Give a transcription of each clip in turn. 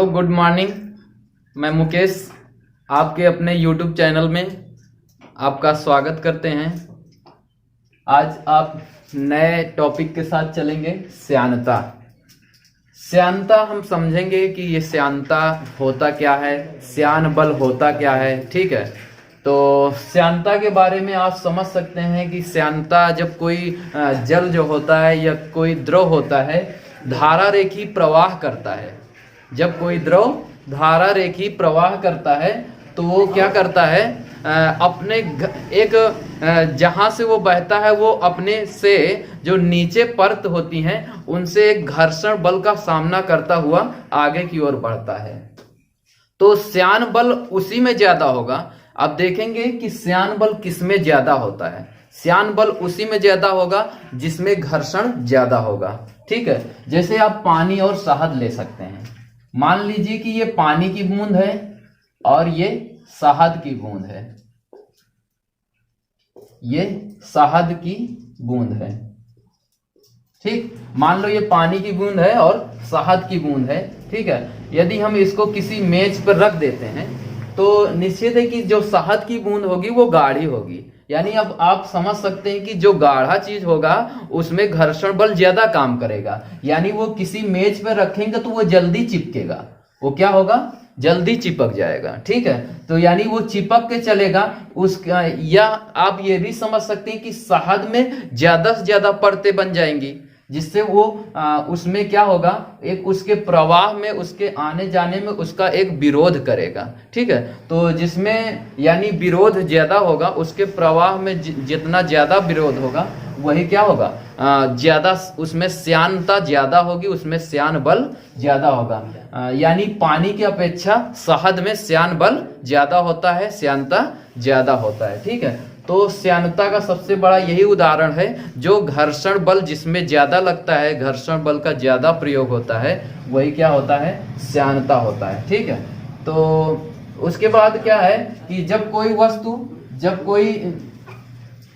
Hello good morning. मैं मुकेश आपके अपने YouTube चैनल में आपका स्वागत करते हैं। आज आप नए टॉपिक के साथ चलेंगे। श्यानता। श्यानता हम समझेंगे कि ये श्यानता होता क्या है, श्यान बल होता क्या है। ठीक है, तो श्यानता के बारे में आप समझ सकते हैं कि श्यानता जब कोई जल जो होता है या कोई द्रव होता है धारा रेखी प्रवाह करता है। जब कोई द्रव धारा रेखी प्रवाह करता है तो वो क्या करता है, अपने एक जहां से वो बहता है वो अपने से जो नीचे परत होती हैं उनसे एक घर्षण बल का सामना करता हुआ आगे की ओर बढ़ता है। तो श्यान बल उसी में ज्यादा होगा। अब देखेंगे कि श्यान बल किस में ज्यादा होता है। श्यान बल उसी में ज्यादा होगा जिसमें घर्षण ज्यादा होगा। ठीक है, जैसे आप पानी और शहद ले सकते हैं। मान लीजिए कि ये पानी की बूंद है और ये शहद की बूंद है। ये शहद की बूंद है। ठीक, मान लो ये पानी की बूंद है और शहद की बूंद है। ठीक है, यदि हम इसको किसी मेज पर रख देते हैं तो निश्चित है कि जो शहद की बूंद होगी वो गाढ़ी होगी। यानी अब आप समझ सकते हैं कि जो गाढ़ा चीज होगा उसमें घर्षण बल ज्यादा काम करेगा। यानी वो किसी मेज पर रखेंगे तो वो जल्दी चिपकेगा। वो क्या होगा, जल्दी चिपक जाएगा। ठीक है, तो यानी वो चिपक के चलेगा उसका। या आप ये भी समझ सकते हैं कि शहद में ज्यादा से ज्यादा परतें बन जाएंगी जिससे वो उसमें क्या होगा, एक उसके प्रवाह में, उसके आने जाने में उसका एक विरोध करेगा। ठीक है, तो जिसमें यानी विरोध ज्यादा होगा, उसके प्रवाह में जितना ज्यादा विरोध होगा वही क्या होगा, ज्यादा उसमें श्यानता ज्यादा होगी, उसमें श्यान बल ज्यादा होगा। यानी पानी की अपेक्षा शहद में श्यान बल ज्यादा होता है, श्यानता ज्यादा होता है। ठीक है, तो श्यानता का सबसे बड़ा यही उदाहरण है। जो घर्षण बल जिसमें ज्यादा लगता है, घर्षण बल का ज्यादा प्रयोग होता है, वही क्या होता है, श्यानता होता है। ठीक है, तो उसके बाद क्या है कि जब कोई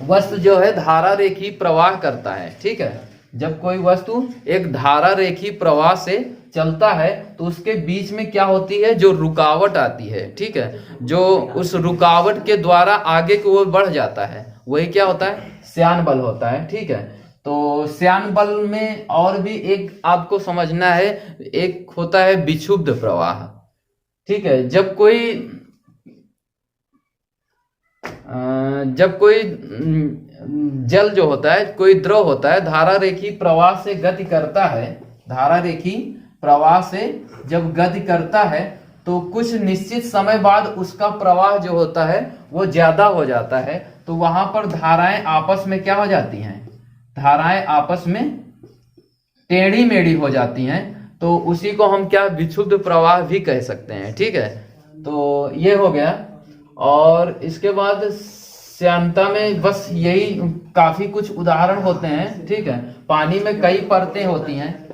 वस्तु जो है धारा रेखी प्रवाह करता है। ठीक है, जब कोई वस्तु एक धारा रेखी प्रवाह से चलता है तो उसके बीच में क्या होती है, जो रुकावट आती है। ठीक है, जो उस रुकावट के द्वारा आगे की ओर बढ़ जाता है वही क्या होता है, श्यान बल होता है। ठीक है, तो श्यान बल में और भी एक आपको समझना है, एक होता है विक्षुब्ध प्रवाह। ठीक है, जब कोई जल जो होता है, कोई द्रव होता है धारा रेखी प्रवाह से गति करता है, धारा रेखी प्रवाह से जब गति करता है तो कुछ निश्चित समय बाद उसका प्रवाह जो होता है वो ज्यादा हो जाता है। तो वहां पर धाराएं आपस में क्या हो जाती हैं, धाराएं आपस में टेढ़ी मेढ़ी हो जाती हैं। तो उसी को हम क्या, विक्षुब्ध प्रवाह भी कह सकते हैं। ठीक है, तो ये हो गया। और इसके बाद श्यानता में बस यही काफी कुछ उदाहरण होते हैं। ठीक है, पानी में कई परतें होती हैं।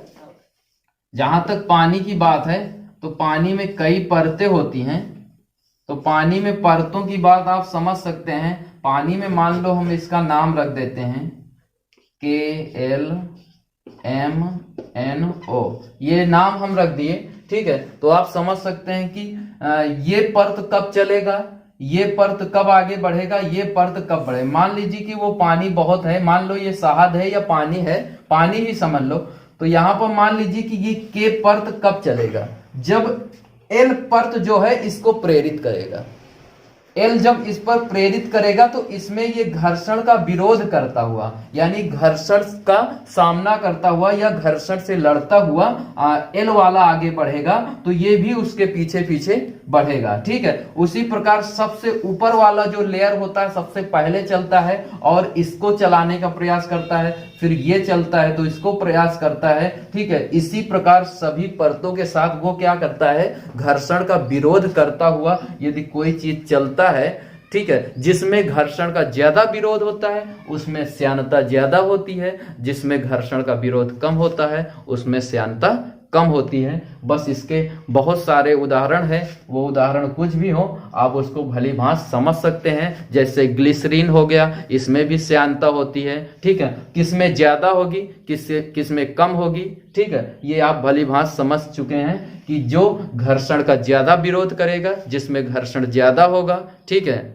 जहां तक पानी की बात है तो पानी में कई परतें होती हैं। तो पानी में परतों की बात आप समझ सकते हैं। पानी में मान लो हम इसका नाम रख देते हैं KLMNO, ये नाम हम रख दिए। ठीक है, तो आप समझ सकते हैं कि ये परत कब चलेगा, ये परत कब आगे बढ़ेगा, ये परत कब बढ़े। मान लीजिए कि वो पानी बहुत है, मान लो ये शहद है या पानी है, पानी ही समझ लो। तो यहां पर मान लीजिए कि ये के परत कब चलेगा, जब एल परत जो है इसको प्रेरित करेगा। एल जब इस पर प्रेरित करेगा तो इसमें ये घर्षण का विरोध करता हुआ, यानी घर्षण का सामना करता हुआ या घर्षण से लड़ता हुआ एल वाला आगे बढ़ेगा, तो ये भी उसके पीछे पीछे बढ़ेगा। ठीक है, उसी प्रकार सबसे ऊपर वाला जो लेयर होता है सबसे पहले चलता है और इसको चलाने का प्रयास करता है, फिर ये चलता है तो इसको प्रयास करता है। ठीक है, इसी प्रकार सभी परतों के साथ वो क्या करता है, घर्षण का विरोध करता हुआ यदि कोई चीज चलता है, ठीक है, जिसमें घर्षण का ज्यादा विरोध होता है उसमें श्यानता ज्यादा होती है, जिसमें घर्षण का विरोध कम होता है उसमें श्यानता कम होती है। बस इसके बहुत सारे उदाहरण है, वो उदाहरण कुछ भी हो आप उसको भली भांति समझ सकते हैं। जैसे ग्लिसरीन हो गया, इसमें भी श्यानता होती है, ठीक है। किसमें ज्यादा होगी, किसमें कम होगी, ठीक है। ये आप भली भांति समझ चुके हैं कि जो घर्षण का ज्यादा विरोध करेगा, जिसमें घर्षण ज्यादा होगा, ठीक है,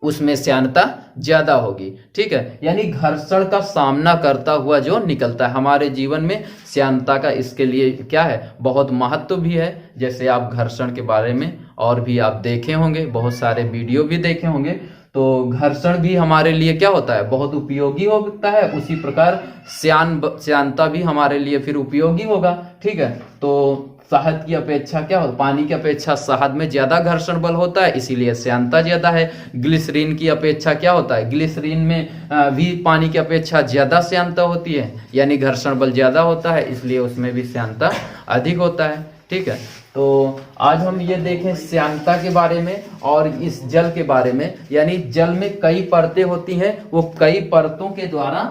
उसमें श्यानता ज्यादा होगी, ठीक है। यानी घर्षण का सामना करता हुआ जो निकलता है हमारे जीवन में, श्यानता का इसके लिए क्या है, बहुत महत्व भी है। जैसे आप घर्षण के बारे में और भी आप देखे होंगे, बहुत सारे वीडियो भी देखे होंगे, तो घर्षण भी हमारे लिए क्या होता है, बहुत उपयोगी होता है। उसी प्रकार श्यानता भी हमारे लिए फिर उपयोगी होगा, ठीक है। तो शहद की अपेक्षा क्या हो, पानी की अपेक्षा शहद में ज्यादा घर्षण बल होता है, इसीलिए श्यानता ज्यादा है। ग्लिसरीन की अपेक्षा क्या होता है, ग्लिसरीन में भी पानी की अपेक्षा ज्यादा श्यानता होती है, यानी घर्षण बल ज्यादा होता है, इसलिए उसमें भी श्यानता अधिक होता है, ठीक है। तो आज हम ये देखें श्यानता के बारे में और इस जल के बारे में। यानी जल में कई परतें होती हैं, वो कई परतों के द्वारा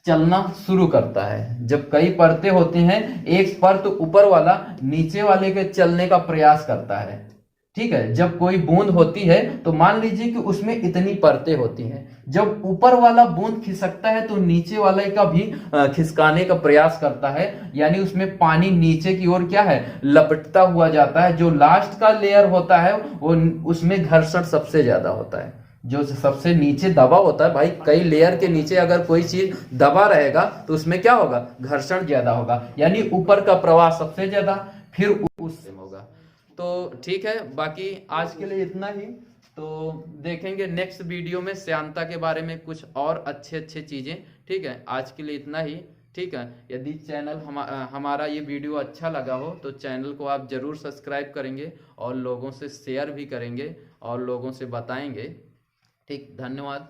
चलना शुरू करता है। जब कई परतें होती हैं, एक परत ऊपर वाला नीचे वाले के चलने का प्रयास करता है, ठीक है। जब कोई बूंद होती है तो मान लीजिए कि उसमें इतनी परतें होती हैं। जब ऊपर वाला बूंद खिसकता है तो नीचे वाले का भी खिसकाने का प्रयास करता है, यानी उसमें पानी नीचे की ओर क्या है, लपटता हुआ जाता है। जो लास्ट का लेयर होता है वो उसमें घर्षण सबसे ज्यादा होता है। जो सबसे नीचे दबा होता है भाई, कई लेयर के नीचे अगर कोई चीज दबा रहेगा तो उसमें क्या होगा, घर्षण ज्यादा होगा, यानी ऊपर का प्रवाह सबसे ज्यादा, फिर उससे होगा। तो ठीक है, बाकी आज के लिए इतना ही। तो देखेंगे नेक्स्ट वीडियो में श्यानता के बारे में कुछ और अच्छे चीजें, ठीक है। आज के लिए इतना ही, ठीक है। यदि चैनल हमारा ये वीडियो अच्छा लगा हो तो चैनल को आप जरूर सब्सक्राइब करेंगे और लोगों से शेयर भी करेंगे और लोगों से बताएंगे, ठीक। धन्यवाद।